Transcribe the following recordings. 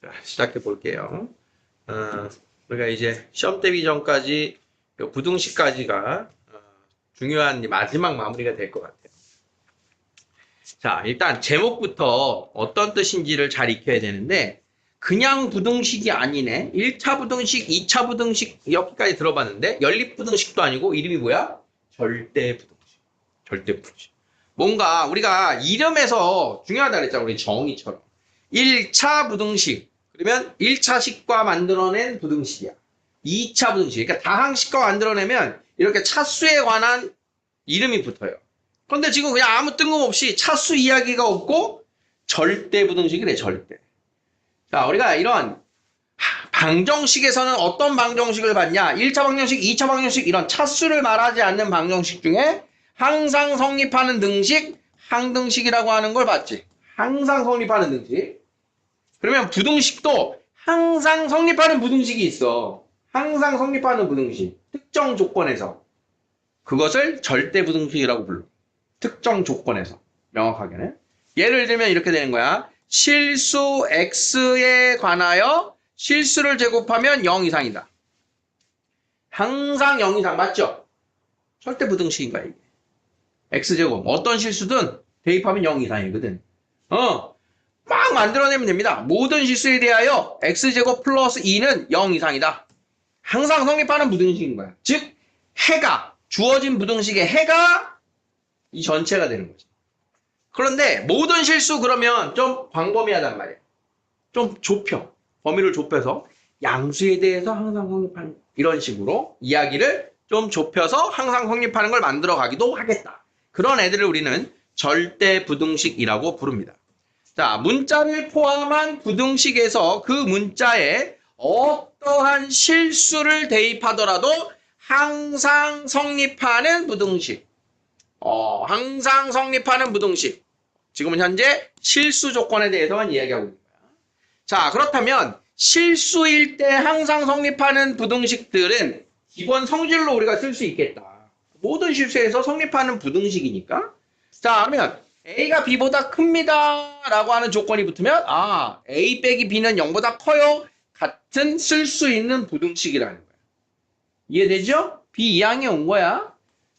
자, 시작해 볼게요. 우리가 이제 시험 대비 전까지 부등식까지가 중요한 마지막 마무리가 될 것 같아요. 자, 일단 제목부터 어떤 뜻인지를 잘 익혀야 되는데 그냥 부등식이 아니네. 1차 부등식, 2차 부등식 여기까지 들어봤는데 연립부등식도 아니고 이름이 뭐야? 절대부등식. 절대부등식. 뭔가 우리가 이름에서 중요하다 그랬잖아. 우리 정의처럼. 1차 부등식. 그러면 1차식과 만들어낸 부등식이야. 2차 부등식. 그러니까 다항식과 만들어내면 이렇게 차수에 관한 이름이 붙어요. 그런데 지금 그냥 아무 뜬금없이 차수 이야기가 없고 절대 부등식이래, 절대. 자, 우리가 이런 방정식에서는 어떤 방정식을 봤냐? 1차 방정식, 2차 방정식 이런 차수를 말하지 않는 방정식 중에 항상 성립하는 등식, 항등식이라고 하는 걸 봤지. 항상 성립하는 등식. 그러면 부등식도 항상 성립하는 부등식이 있어. 항상 성립하는 부등식. 특정 조건에서. 그것을 절대 부등식이라고 불러. 특정 조건에서. 명확하게는. 예를 들면 이렇게 되는 거야. 실수 x에 관하여 실수를 제곱하면 0 이상이다. 항상 0 이상 맞죠? 절대 부등식인 거야 이게. x제곱 어떤 실수든 대입하면 0 이상이거든. 막 만들어내면 됩니다. 모든 실수에 대하여 x제곱 플러스 2는 0 이상이다. 항상 성립하는 부등식인 거야. 즉 해가 주어진 부등식의 해가 이 전체가 되는 거지. 그런데 모든 실수 그러면 좀 광범위하단 말이야. 좀 좁혀. 범위를 좁혀서 양수에 대해서 항상 성립하는 이런 식으로 이야기를 좀 좁혀서 항상 성립하는 걸 만들어 가기도 하겠다. 그런 애들을 우리는 절대 부등식이라고 부릅니다. 자, 문자를 포함한 부등식에서 그 문자에 어떠한 실수를 대입하더라도 항상 성립하는 부등식. 항상 성립하는 부등식. 지금은 현재 실수 조건에 대해서만 이야기하고 있는 거야. 자, 그렇다면 실수일 때 항상 성립하는 부등식들은 기본 성질로 우리가 쓸 수 있겠다. 모든 실수에서 성립하는 부등식이니까. 자, 그러면 A가 B보다 큽니다. 라고 하는 조건이 붙으면 A 빼기 B는 0보다 커요. 같은 쓸 수 있는 부등식이라는 거야. 이해되죠? B 이항이 온 거야.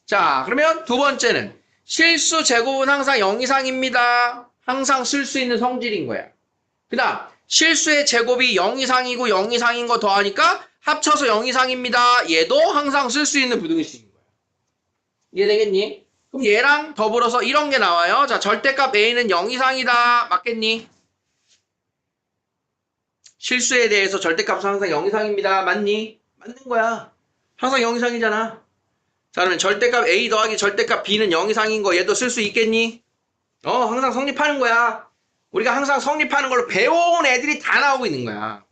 자, 그러면 두 번째는 실수 제곱은 항상 0 이상입니다. 항상 쓸 수 있는 성질인 거야. 그 다음 실수의 제곱이 0 이상이고 0 이상인 거 더하니까 합쳐서 0 이상입니다. 얘도 항상 쓸 수 있는 부등식인 거야. 이해되겠니? 그럼 얘랑 더불어서 이런 게 나와요. 자, 절대값 A는 0 이상이다. 맞겠니? 실수에 대해서 절대값은 항상 0 이상입니다. 맞니? 맞는 거야. 항상 0 이상이잖아. 자, 그러면 절대값 A 더하기 절대값 B는 0 이상인 거 얘도 쓸 수 있겠니? 항상 성립하는 거야. 우리가 항상 성립하는 걸로 배워온 애들이 다 나오고 있는 거야.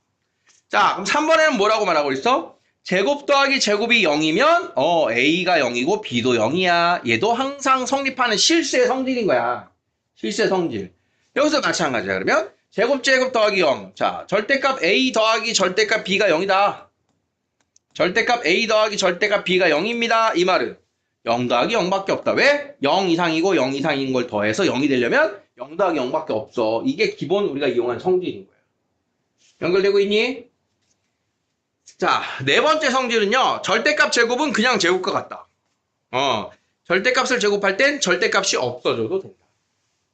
자, 그럼 3번에는 뭐라고 말하고 있어? 제곱 더하기 제곱이 0이면 A가 0이고 B도 0이야. 얘도 항상 성립하는 실수의 성질인 거야. 실수의 성질. 여기서 마찬가지야. 그러면 제곱 더하기 0. 자, 절대값 A 더하기 절대값 B가 0이다. 절대값 A 더하기 절대값 B가 0입니다. 이 말은 0 더하기 0밖에 없다. 왜? 0 이상이고 0 이상인 걸 더해서 0이 되려면 0 더하기 0밖에 없어. 이게 기본 우리가 이용한 성질인 거예요. 연결되고 있니? 자, 네 번째 성질은요. 절대값 제곱은 그냥 제곱과 같다. 절대값을 제곱할 땐 절대값이 없어져도 된다.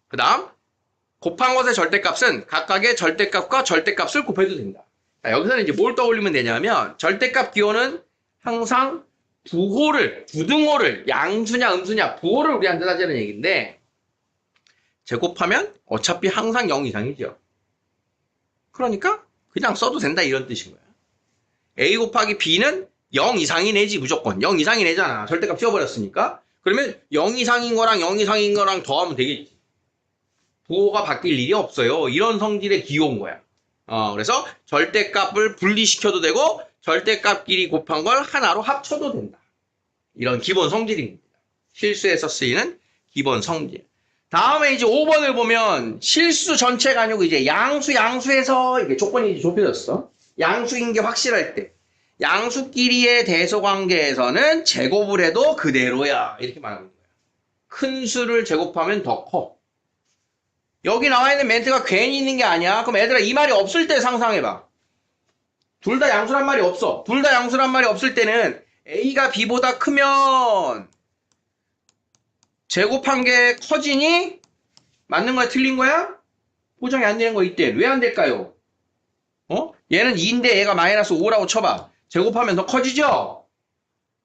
그 다음 곱한 것의 절대값은 각각의 절대값과 절대값을 곱해도 된다. 자, 여기서는 이제 뭘 떠올리면 되냐면 절대값 기호는 항상 부등호를 양수냐 음수냐 부호를 우리한테 따지는 얘기인데 제곱하면 어차피 항상 0 이상이죠. 그러니까 그냥 써도 된다 이런 뜻인 거야. A 곱하기 B는 0 이상이 내지 무조건. 0 이상이 내잖아. 절대값 씌워버렸으니까. 그러면 0 이상인 거랑 0 이상인 거랑 더하면 되겠지. 부호가 바뀔 일이 없어요. 이런 성질의 기호인 거야. 그래서 절대값을 분리시켜도 되고 절대값끼리 곱한 걸 하나로 합쳐도 된다. 이런 기본 성질입니다. 실수에서 쓰이는 기본 성질. 다음에 이제 5번을 보면 실수 전체가 아니고 이제 양수에서 이게 조건이 좁혀졌어. 양수인 게 확실할 때. 양수끼리의 대소관계에서는 제곱을 해도 그대로야. 이렇게 말하는 거야. 큰 수를 제곱하면 더 커. 여기 나와 있는 멘트가 괜히 있는 게 아니야. 그럼 얘들아 이 말이 없을 때 상상해봐. 둘 다 양수란 말이 없어. 둘 다 양수란 말이 없을 때는 A가 B보다 크면 제곱한 게 커지니? 맞는 거야? 틀린 거야? 보정이 안 되는 거 이때. 왜 안 될까요? 얘는 2인데 얘가 마이너스 5라고 쳐봐. 제곱하면 더 커지죠?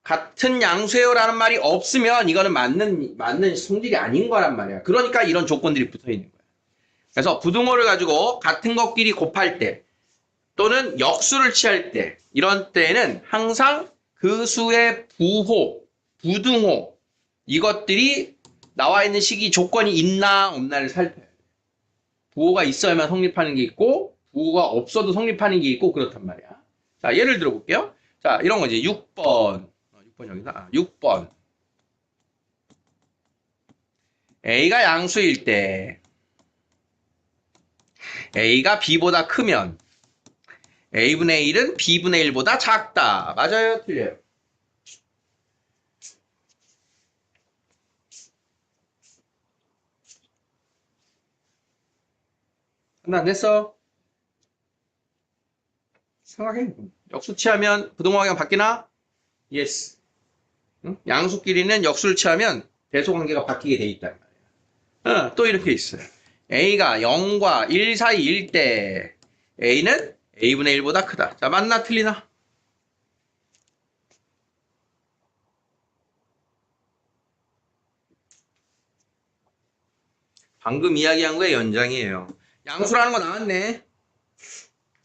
같은 양수예요라는 말이 없으면 이거는 맞는 성질이 아닌 거란 말이야. 그러니까 이런 조건들이 붙어 있는 거야. 그래서 부등호를 가지고 같은 것끼리 곱할 때 또는 역수를 취할 때 이런 때에는 항상 그 수의 부호, 부등호 이것들이 나와 있는 식이 조건이 있나 없나를 살펴야 돼. 부호가 있어야만 성립하는 게 있고 부호가 없어도 성립하는 게 있고 그렇단 말이야. 자, 예를 들어 볼게요. 자, 이런 거지. 6번. 6번 여기서 6번. A가 양수일 때 A가 B보다 크면 A분의 1은 B분의 1보다 작다. 맞아요? 틀려요? 안 됐어? 생각해. 역수 취하면 부등호 방향 바뀌나? 예스. 응? 양수끼리는 역수를 취하면 대소관계가 바뀌게 돼 있단 말이야. 또 이렇게 있어요. A가 0과 1 사이일 때 A는 A분의 1보다 크다. 자, 맞나 틀리나? 방금 이야기한 거의 연장이에요. 양수라는 거 나왔네.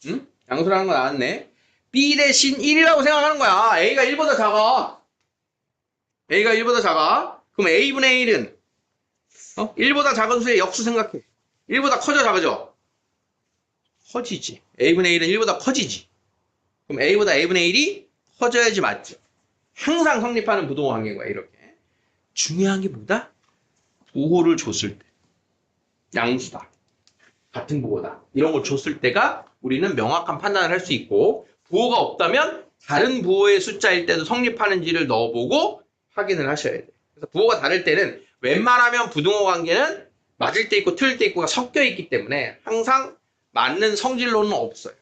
응? 양수라는 거 나왔네. B 대신 1이라고 생각하는 거야. A가 1보다 작아. A가 1보다 작아. 그럼 A분의 1은 1보다 작은 수의 역수 생각해. 1보다 커져 작아져? 커지지. A분의 1은 1보다 커지지. 그럼 A보다 A분의 1이 커져야지 맞죠. 항상 성립하는 부등호 관계인 거야. 이렇게. 중요한 게 뭐다? 부호를 줬을 때. 양수다. 같은 부호다. 이런 걸 줬을 때가 우리는 명확한 판단을 할 수 있고 부호가 없다면 다른 부호의 숫자일 때도 성립하는지를 넣어보고 확인을 하셔야 돼. 그래서 부호가 다를 때는 웬만하면 부등호 관계는 맞을 때 있고 틀릴 때 있고가 섞여 있기 때문에 항상 맞는 성질로는 없어요.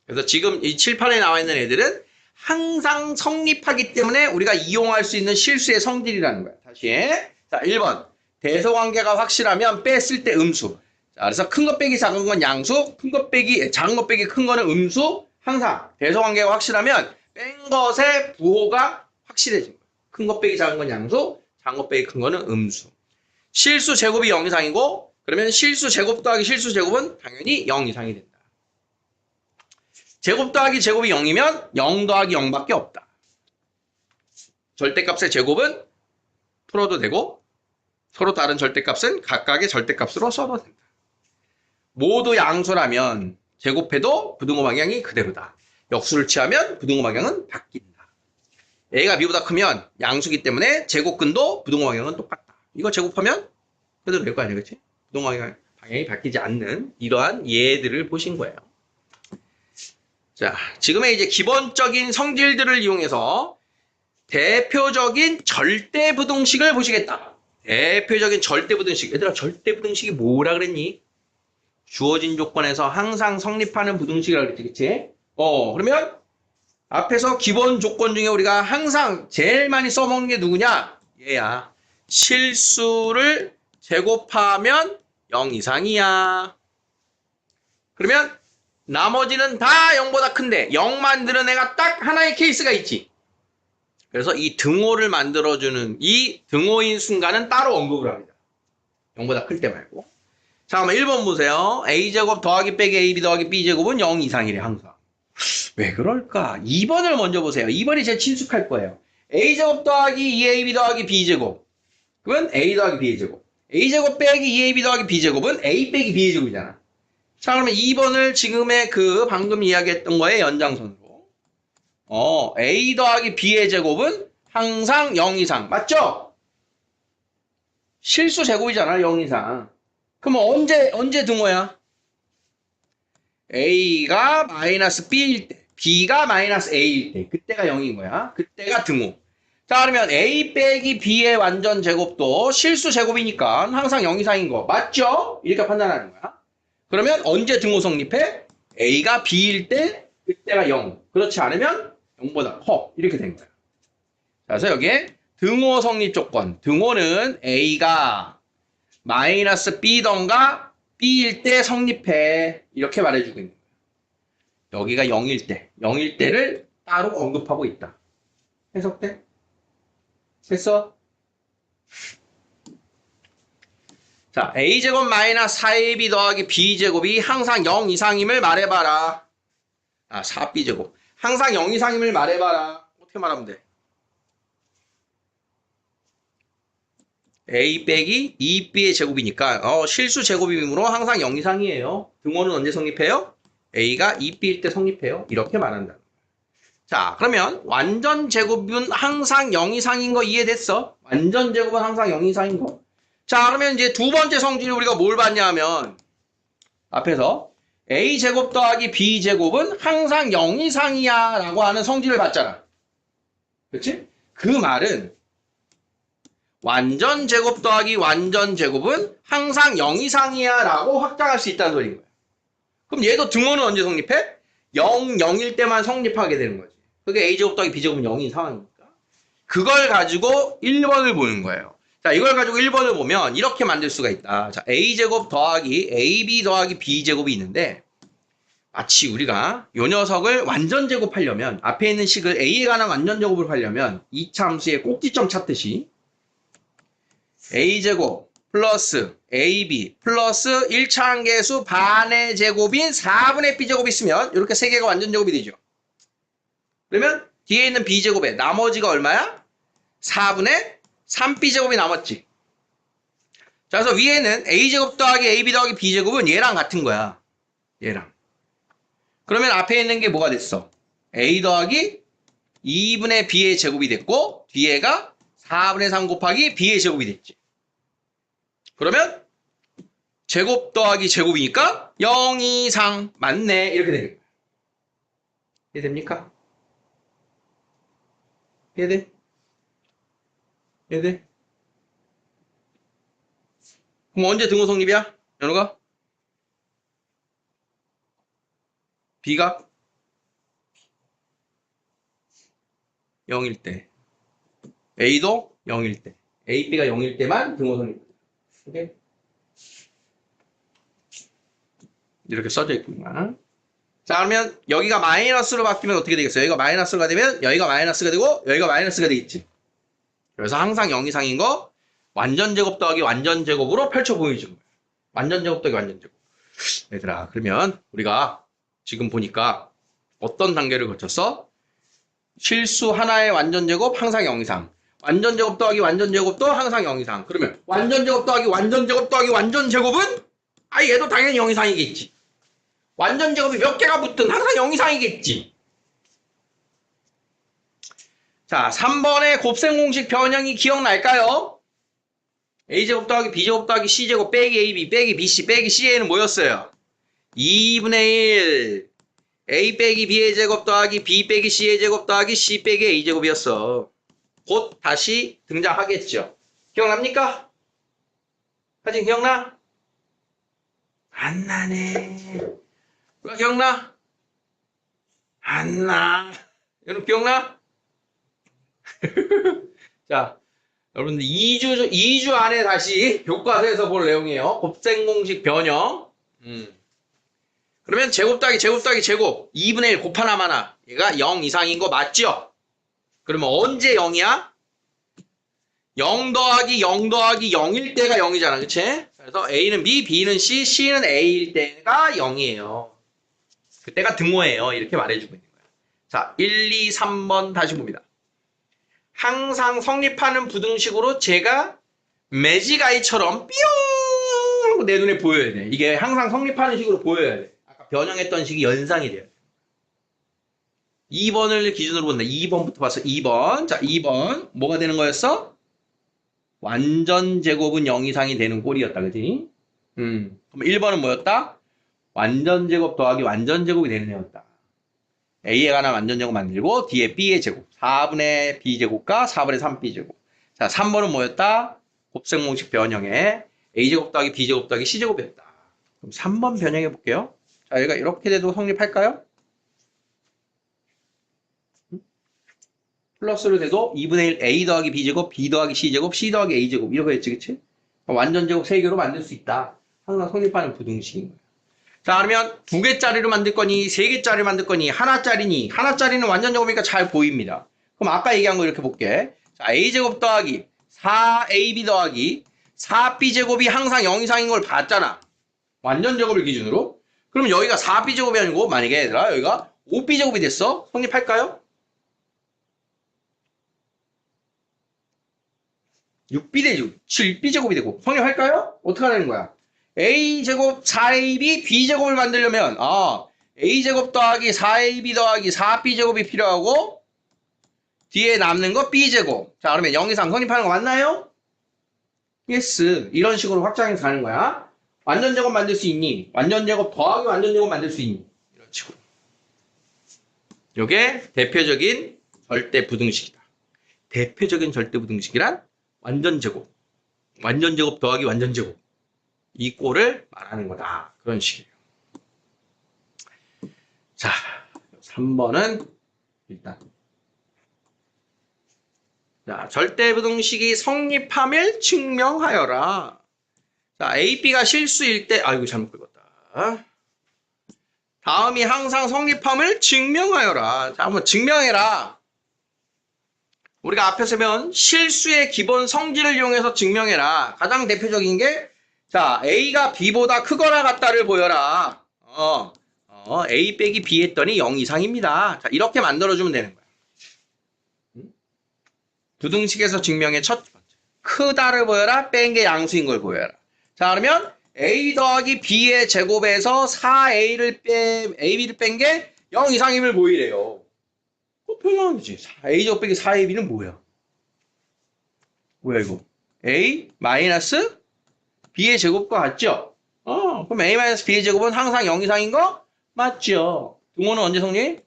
그래서 지금 이 칠판에 나와 있는 애들은 항상 성립하기 때문에 우리가 이용할 수 있는 실수의 성질이라는 거야. 다시 해. 자, 1번. 대소관계가 확실하면 뺐을 때 음수. 자, 그래서 큰 것 빼기 작은 건 양수, 작은 것 빼기 큰 거는 음수. 항상 대소관계가 확실하면 뺀 것의 부호가 확실해진 거야. 큰 것 빼기 작은 건 양수, 작은 것 빼기 큰 거는 음수. 실수 제곱이 0 이상이고 그러면 실수 제곱 더하기 실수 제곱은 당연히 0 이상이 된다. 제곱 더하기 제곱이 0이면 0 더하기 0밖에 없다. 절대값의 제곱은 풀어도 되고 서로 다른 절대값은 각각의 절대값으로 써도 된다. 모두 양수라면 제곱해도 부등호 방향이 그대로다. 역수를 취하면 부등호 방향은 바뀐다. A가 B보다 크면 양수기 때문에 제곱근도 부등호 방향은 똑같다. 이거 제곱하면 그대로 될 거 아니야, 그치? 부등호 방향이 바뀌지 않는 이러한 예들을 보신 거예요. 자, 지금의 이제 기본적인 성질들을 이용해서 대표적인 절대부등식을 보시겠다. 대표적인 절대부등식. 얘들아, 절대부등식이 뭐라 그랬니? 주어진 조건에서 항상 성립하는 부등식이라고 그랬지, 그치? 그러면 앞에서 기본 조건 중에 우리가 항상 제일 많이 써먹는 게 누구냐? 얘야. 실수를 제곱하면 0 이상이야. 그러면 나머지는 다 0보다 큰데 0 만드는 애가 딱 하나의 케이스가 있지. 그래서 이 등호를 만들어주는 이 등호인 순간은 따로 언급을 합니다. 0보다 클 때 말고. 자, 그러면 1번 보세요. A제곱 더하기 빼기 AB 더하기 B제곱은 0 이상이래, 항상. 왜 그럴까? 2번을 먼저 보세요. 2번이 제일 친숙할 거예요. A제곱 더하기 2AB 더하기 B제곱. 그건 A 더하기 B제곱. A제곱 빼기 2AB 더하기 B제곱은 A 빼기 B제곱이잖아. 자, 그러면 2번을 지금의 그 방금 이야기했던 거의 연장선으로. A 더하기 B의 제곱은 항상 0 이상. 맞죠? 실수 제곱이잖아, 0 이상. 그러면 언제 등호야? A가 마이너스 B일 때, B가 마이너스 A일 때, 그때가 0인 거야. 그때가 등호. 자, 그러면 A 빼기 B의 완전 제곱도 실수 제곱이니까 항상 0 이상인 거 맞죠? 이렇게 판단하는 거야. 그러면 언제 등호 성립해? A가 B일 때 그때가 0. 그렇지 않으면 0보다 커. 이렇게 된 거야. 그래서 여기에 등호 성립 조건. 등호는 A가 마이너스 B던가 B일 때 성립해. 이렇게 말해주고 있는 거야. 여기가 0일 때. 0일 때를 따로 언급하고 있다. 해석돼? 됐어? 자, A제곱 마이너스 4AB 더하기 B제곱이 항상 0 이상임을 말해봐라. 아, 4B제곱. 항상 0 이상임을 말해봐라. 어떻게 말하면 돼? A 빼기 2B의 제곱이니까 실수 제곱이므로 항상 0 이상이에요. 등호는 언제 성립해요? A가 2B일 때 성립해요. 이렇게 말한다. 자, 그러면 완전 제곱은 항상 0 이상인 거 이해됐어? 완전 제곱은 항상 0 이상인 거. 자, 그러면 이제 두 번째 성질을 우리가 뭘 봤냐 하면 앞에서 A제곱 더하기 B제곱은 항상 0 이상이야 라고 하는 성질을 봤잖아. 그렇지? 그 말은 완전 제곱 더하기 완전 제곱은 항상 0 이상이야 라고 확장할 수 있다는 소리인 거야. 그럼 얘도 등호는 언제 성립해? 0, 0일 때만 성립하게 되는 거지. 그게 A제곱 더하기 B제곱은 0인 상황이니까. 그걸 가지고 1번을 보는 거예요. 자, 이걸 가지고 1번을 보면 이렇게 만들 수가 있다. 자, A제곱 더하기 AB 더하기 B제곱이 있는데 마치 우리가 이 녀석을 완전 제곱하려면 앞에 있는 식을 A에 관한 완전 제곱을 하려면 이차 함수의 꼭지점 찾듯이 A제곱 플러스 AB 플러스 1차 한계수 반의 제곱인 4분의 B제곱이 있으면 이렇게 세 개가 완전 제곱이 되죠. 그러면 뒤에 있는 B제곱에 나머지가 얼마야? 4분의 3B제곱이 남았지. 자, 그래서 위에는 A제곱 더하기 AB 더하기 B제곱은 얘랑 같은 거야. 얘랑. 그러면 앞에 있는 게 뭐가 됐어? A 더하기 2분의 B의 제곱이 됐고 뒤에가 4분의 3 곱하기 B의 제곱이 됐지. 그러면 제곱 더하기 제곱이니까 0 이상 맞네. 이렇게 되는 거야. 이해됩니까? 이해돼? 이해돼? 그럼 언제 등호 성립이야? 연우가? B가 0일 때. A도 0일 때. A, B가 0일 때만 등호 성립. 오케이? 이렇게 써져 있구나. 자, 그러면 여기가 마이너스로 바뀌면 어떻게 되겠어요? 여기가 마이너스가 되면 여기가 마이너스가 되고 여기가 마이너스가 되겠지. 그래서 항상 0 이상인 거 완전 제곱 더하기 완전 제곱으로 펼쳐 보여주는 거예요. 완전 제곱 더하기 완전 제곱. 얘들아, 그러면 우리가 지금 보니까 어떤 단계를 거쳤어? 실수 하나의 완전 제곱 항상 0 이상. 완전 제곱 더하기 완전 제곱도 항상 0 이상. 그러면 완전 제곱 더하기 완전 제곱 더하기 완전 제곱은 얘도 당연히 0 이상이겠지. 완전 제곱이 몇 개가 붙든 항상 0 이상이겠지. 자, 3번의 곱셈 공식 변형이 기억날까요? A제곱 더하기 B제곱 더하기 C제곱 빼기 AB 빼기 BC 빼기 CA는 뭐였어요? 2분의 1 A 빼기 B의 제곱 더하기 B 빼기 C의 제곱 더하기 C 빼기 A제곱이었어. 곧 다시 등장하겠죠. 기억납니까? 사진 기억나? 안 나네. 기억나? 안 나. 여러분 기억나? 자, 여러분들 2주 안에 다시 교과서에서 볼 내용이에요. 곱셈 공식 변형. 그러면 제곱 더하기 제곱 더하기 제곱 2분의 1 곱하나마나 얘가 0 이상인 거 맞죠? 그러면 언제 0이야? 0 더하기 0 더하기 0일 때가 0이잖아. 그치? 그래서 A는 B, B는 C, C는 A일 때가 0이에요. 그때가 등호예요. 이렇게 말해주고 있는 거야. 자, 1, 2, 3번 다시 봅니다. 항상 성립하는 부등식으로 제가 매직아이처럼 뿅 하고 내 눈에 보여야 돼. 이게 항상 성립하는 식으로 보여야 돼. 아까 변형했던 식이 연상이 돼요. 2번을 기준으로 본다. 2번부터 봤어. 2번. 자, 2번. 뭐가 되는 거였어? 완전 제곱은 0 이상이 되는 꼴이었다. 그지? 그럼 1번은 뭐였다? 완전 제곱 더하기 완전 제곱이 되는 애였다. A에 관한 완전제곱 만들고 뒤에 B의 제곱 4분의 B제곱과 4분의 3B제곱. 자, 3번은 뭐였다? 곱셈공식 변형에 A제곱 더하기 B제곱 더하기 C제곱이었다. 그럼 3번 변형해 볼게요. 자, 얘가 이렇게 돼도 성립할까요? 플러스로 돼도 2분의 1 A 더하기 B제곱, B 더하기 C제곱, C 더하기 A제곱 이렇게 했지, 그치? 완전제곱 3개로 만들 수 있다. 항상 성립하는 부등식인 거예요. 자, 그러면 2개짜리로 만들 거니, 3개짜리로 만들 거니, 하나짜리니, 하나짜리는 완전제곱이니까 잘 보입니다. 그럼 아까 얘기한 거 이렇게 볼게. 자, A제곱 더하기 4AB 더하기 4B제곱이 항상 0 이상인 걸 봤잖아. 완전제곱을 기준으로. 그럼 여기가 4B제곱이 아니고, 만약에 얘들아, 여기가 5B제곱이 됐어? 성립할까요? 6B 되죠. 7B제곱이 되고. 성립할까요? 어떻게 하는 거야? A제곱 4AB B제곱을 만들려면 A제곱 더하기 4AB 더하기 4B제곱이 필요하고 뒤에 남는 거 B제곱. 자, 그러면 0 이상 성립하는 거 맞나요? 예스. 이런 식으로 확장해서 가는 거야. 완전제곱 만들 수 있니? 완전제곱 더하기 완전제곱 만들 수 있니? 이런 식으로. 이게 대표적인 절대부등식이다. 대표적인 절대부등식이란 완전제곱. 완전제곱 더하기 완전제곱. 이 꼴을 말하는 거다. 그런 식이에요. 자, 3번은 일단 자, 절대부등식이 성립함을 증명하여라. 자, A, B가 실수일 때 아이고 잘못 긁었다. 다음이 항상 성립함을 증명하여라. 자, 한번 증명해라. 우리가 앞에서 면 실수의 기본 성질을 이용해서 증명해라. 가장 대표적인 게 자, A가 B보다 크거나 같다를 보여라. A 빼기 B 했더니 0 이상입니다. 자, 이렇게 만들어주면 되는 거야. 부등식에서 증명의 첫 번째. 크다를 보여라. 뺀 게 양수인 걸 보여라. 자, 그러면 A 더하기 B의 제곱에서 4A를 AB를 뺀 게 0 이상임을 보이래요. 편하지. A 제곱 빼기 4AB는 뭐야? 뭐야, 이거? A 마이너스 B의 제곱과 같죠? 그럼 A 마이너스 B의 제곱은 항상 0 이상인 거? 맞죠? 등호는 언제 성립?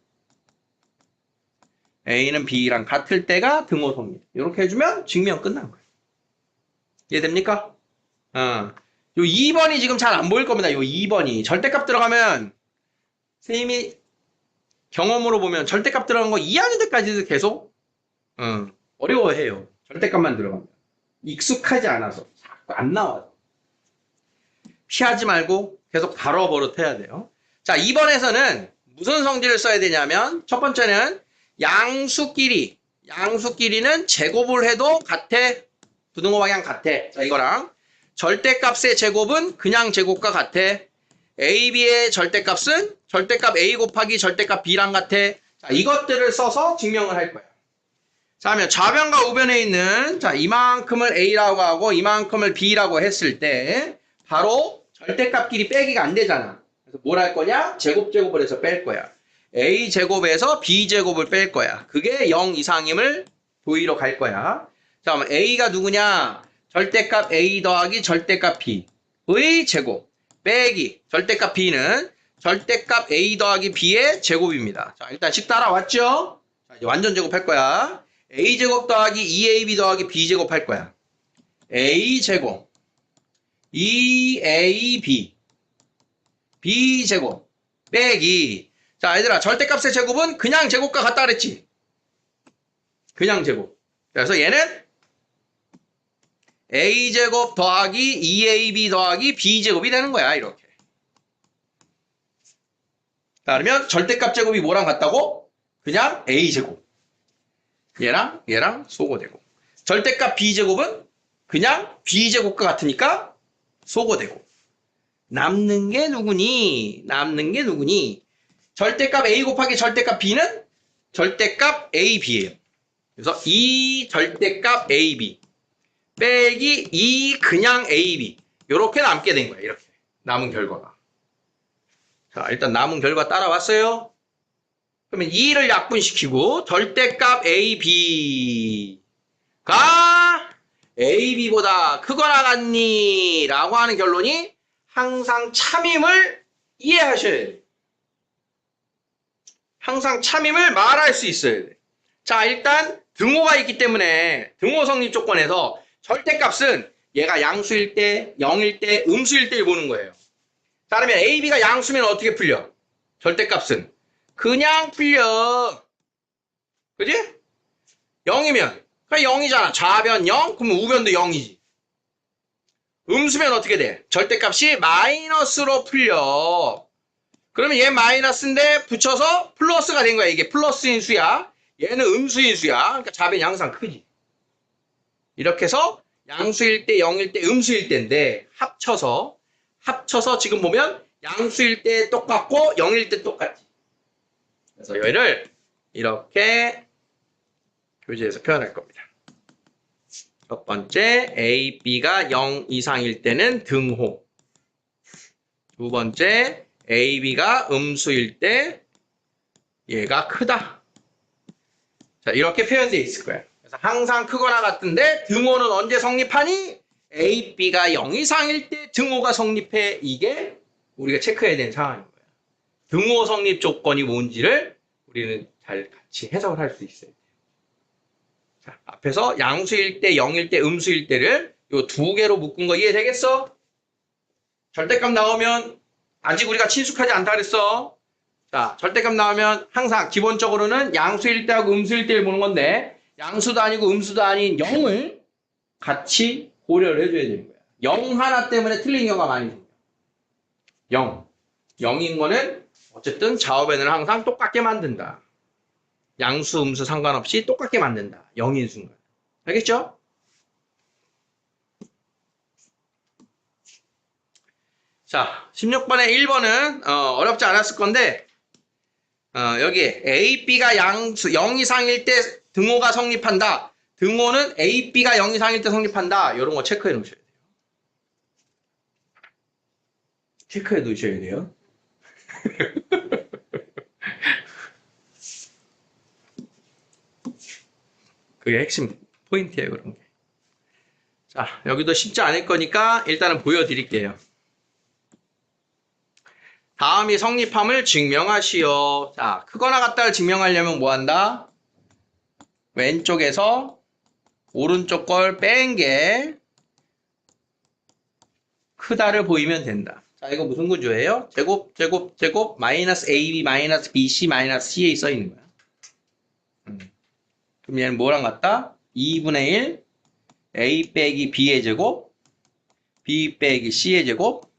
A는 B랑 같을 때가 등호 성립. 이렇게 해주면 증명 끝난 거예요. 이해됩니까? 요 2번이 지금 잘 안 보일 겁니다. 요 2번이. 절대값 들어가면, 선생님이 경험으로 보면 절대값 들어간 거 이해하는 데까지도 계속, 어려워해요. 절대값만 들어가면. 익숙하지 않아서. 자꾸 안 나와요. 피하지 말고 계속 바로버릇 해야 돼요. 자, 2번에서는 무슨 성질을 써야 되냐면, 첫 번째는 양수끼리는 제곱을 해도 같아. 부등호 방향 같아. 자, 이거랑 절대값의 제곱은 그냥 제곱과 같아. AB의 절대값은 절대값 A 곱하기 절대값 B랑 같아. 자, 이것들을 써서 증명을 할 거야. 자, 그러면 좌변과 우변에 있는 자, 이만큼을 A라고 하고 이만큼을 B라고 했을 때 바로 절대값끼리 빼기가 안 되잖아. 그래서 뭘 할 거냐? 제곱을 해서 뺄 거야. A제곱에서 B제곱을 뺄 거야. 그게 0 이상임을 보이러 갈 거야. 자, 그럼 A가 누구냐? 절대값 A 더하기 절대값 B의 제곱 빼기 절대값 B는 절대값 A 더하기 B의 제곱입니다. 자, 일단 식 따라왔죠? 자, 이제 완전 제곱할 거야. A제곱 더하기 2AB 더하기 B제곱 할 거야. A제곱 2AB B제곱 빼기 자, 얘들아, 절대값의 제곱은 그냥 제곱과 같다 그랬지? 그냥 제곱. 그래서 얘는 A제곱 더하기 2AB 더하기 B제곱이 되는 거야, 이렇게. 자, 그러면 절대값 제곱이 뭐랑 같다고? 그냥 A제곱. 얘랑 소거되고. 절대값 B제곱은 그냥 B제곱과 같으니까 소거되고. 남는 게 누구니? 절대값 A 곱하기 절대값 B는 절대값 AB예요. 그래서 이 절대값 AB 빼기 이 그냥 AB 이렇게 남게 된 거예요. 이렇게 남은 결과가. 자, 일단 남은 결과 따라왔어요. 그러면 2를 약분시키고 절대값 AB가 AB보다 크거나 같니? 라고 하는 결론이 항상 참임을 이해하셔야 돼요. 항상 참임을 말할 수 있어야 돼. 자, 일단 등호가 있기 때문에 등호 성립 조건에서 절대값은 얘가 양수일 때, 0일 때, 음수일 때 보는 거예요. 자, 그러면 A, B가 양수면 어떻게 풀려? 절대값은 그냥 풀려. 그지? 0이면 그냥 0이잖아. 좌변 0? 그러면 우변도 0이지. 음수면 어떻게 돼? 절대값이 마이너스로 풀려. 그러면 얘 마이너스인데 붙여서 플러스가 된 거야. 이게 플러스인 수야. 얘는 음수인 수야. 그러니까 좌변이 항상 크지. 이렇게 해서 양수일 때, 0일 때, 음수일 때인데 합쳐서 지금 보면 양수일 때 똑같고 0일 때 똑같지. 그래서 얘를 이렇게 교재에서 표현할 겁니다. 첫 번째, A, B가 0 이상일 때는 등호. 두 번째, A, B가 음수일 때 얘가 크다. 자, 이렇게 표현되어 있을 거예요. 그래서 항상 크거나 같은데 등호는 언제 성립하니? A, B가 0 이상일 때 등호가 성립해. 이게 우리가 체크해야 되는 상황인 거예요. 등호 성립 조건이 뭔지를 우리는 잘 같이 해석을 할 수 있어요. 자, 앞에서 양수일 때, 0일 때, 음수일 때를 요 두 개로 묶은 거 이해되겠어? 절대값 나오면 아직 우리가 친숙하지 않다 그랬어. 자, 절대값 나오면 항상 기본적으로는 양수일 때하고 음수일 때를 보는 건데 양수도 아니고 음수도 아닌 0을 같이 고려를 해줘야 되는 거야. 0 하나 때문에 틀린 경우가 많이 생겨. 0. 0인 거는 어쨌든 좌우변을 항상 똑같게 만든다. 양수, 음수 상관없이 똑같게 만든다. 0인 순간. 알겠죠? 자, 16번에 1번은 어렵지 않았을 건데 여기 A, B가 양수 0 이상일 때 등호가 성립한다. 등호는 A, B가 0 이상일 때 성립한다. 이런 거 체크해 놓으셔야 돼요. 체크해 놓으셔야 돼요. 그게 핵심 포인트예요, 그런 게. 자, 여기도 쉽지 않을 거니까 일단은 보여드릴게요. 다음이 성립함을 증명하시오. 자, 크거나 같다를 증명하려면 뭐 한다? 왼쪽에서 오른쪽 걸 뺀 게 크다를 보이면 된다. 자, 이거 무슨 구조예요? 제곱, 제곱, 제곱, 마이너스 AB, 마이너스 BC, 마이너스 C에 써 있는 거야. 그럼 얘는 뭐랑 같다? 2분의 1, A 빼기 B의 제곱, B 빼기 C의 제곱,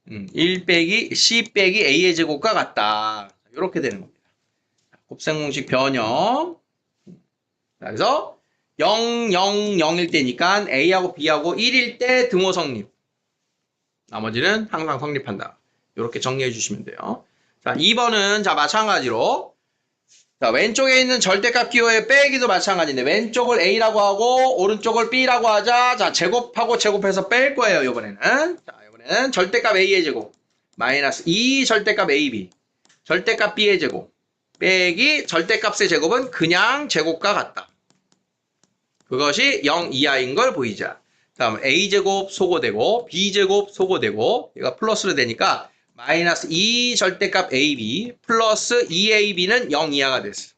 1 빼기 C 빼기 A의 제곱과 같다. 이렇게 되는 겁니다. 곱셈 공식 변형. 그래서 0, 0, 0일 때니까 A하고 B하고 1일 때 등호 성립. 나머지는 항상 성립한다. 이렇게 정리해 주시면 돼요. 자, 2번은 자 마찬가지로 자, 왼쪽에 있는 절대값 기호의 빼기도 마찬가지인데 왼쪽을 A라고 하고 오른쪽을 B라고 하자. 자, 제곱하고 제곱해서 뺄 거예요, 이번에는. 자, 이번에는 절대값 A의 제곱 마이너스 2 절대값 AB 절대값 B의 제곱 빼기 절대값의 제곱은 그냥 제곱과 같다. 그것이 0 이하인 걸 보이자. 다음 A제곱 소거되고 B제곱 소거되고 얘가 플러스로 되니까 마이너스 2 절대값 AB 플러스 2AB는 0 이하가 됐어.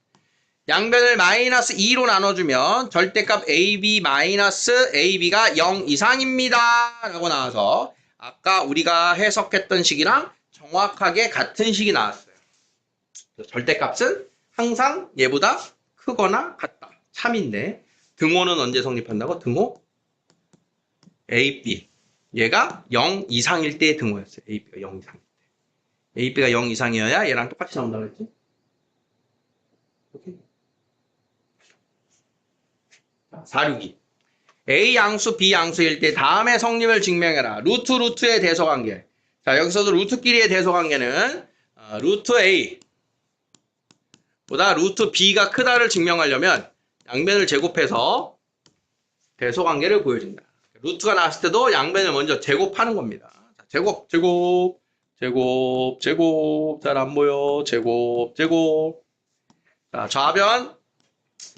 양변을 마이너스 2로 나눠주면 절대값 AB 마이너스 AB가 0 이상입니다. 라고 나와서 아까 우리가 해석했던 식이랑 정확하게 같은 식이 나왔어요. 절대값은 항상 얘보다 크거나 같다. 참인데 등호는 언제 성립한다고? 등호 AB 얘가 0 이상일 때의 등호였어요. AB가 0 이상일 때. AB가 0 이상이어야 얘랑 똑같이 나온다고 했지? 오케이. 462 A 양수 B 양수일 때 다음의 성립을 증명해라. 루트의 대소관계. 자, 여기서도 루트끼리의 대소관계는 루트 A 보다 루트 B가 크다를 증명하려면 양변을 제곱해서 대소관계를 보여준다. 루트가 나왔을 때도 양변을 먼저 제곱하는 겁니다. 자, 제곱, 제곱, 제곱, 제곱. 잘 안 보여. 제곱, 제곱. 자, 좌변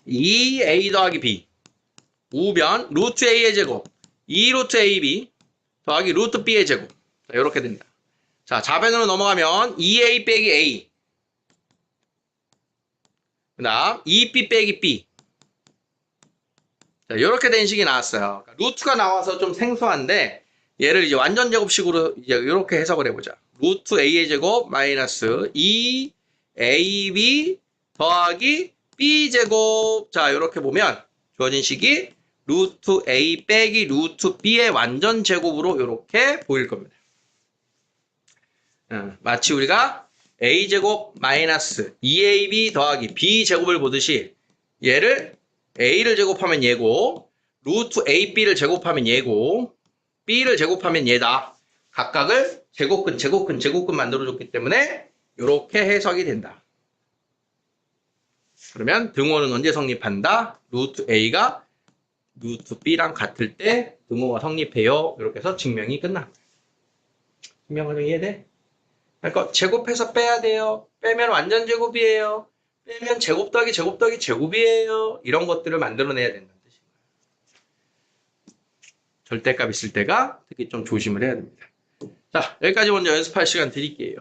2A 더하기 B. 우변 루트 A의 제곱. 2루트 AB 더하기 루트 B의 제곱. 자, 이렇게 된다. 자, 좌변으로 넘어가면 2A 빼기 A. 그 다음 2b 빼기 b. 자, 이렇게 된 식이 나왔어요. 그러니까 루트가 나와서 좀 생소한데 얘를 이제 완전 제곱식으로 이제 이렇게 해석을 해보자. 루트 a의 제곱 마이너스 2ab 더하기 b 제곱. 자, 이렇게 보면 주어진 식이 루트 a 빼기 루트 b의 완전 제곱으로 이렇게 보일 겁니다. 마치 우리가 a 제곱 마이너스 2ab 더하기 b 제곱을 보듯이 얘를 a를 제곱하면 얘고 루트 ab를 제곱하면 얘고 b를 제곱하면 얘다. 각각을 제곱근 제곱근 제곱근 만들어줬기 때문에 이렇게 해석이 된다. 그러면 등호는 언제 성립한다? 루트 a가 루트 b랑 같을 때 등호가 성립해요. 이렇게 해서 증명이 끝납니다. 증명 과정 이해돼? 그러니까 제곱해서 빼야 돼요. 빼면 완전 제곱이에요. 빼면 제곱 더하기 제곱 더하기 제곱이에요. 이런 것들을 만들어내야 된다는 뜻이에요. 절대값 있을 때가 특히 좀 조심을 해야 됩니다. 자, 여기까지 먼저 연습할 시간 드릴게요.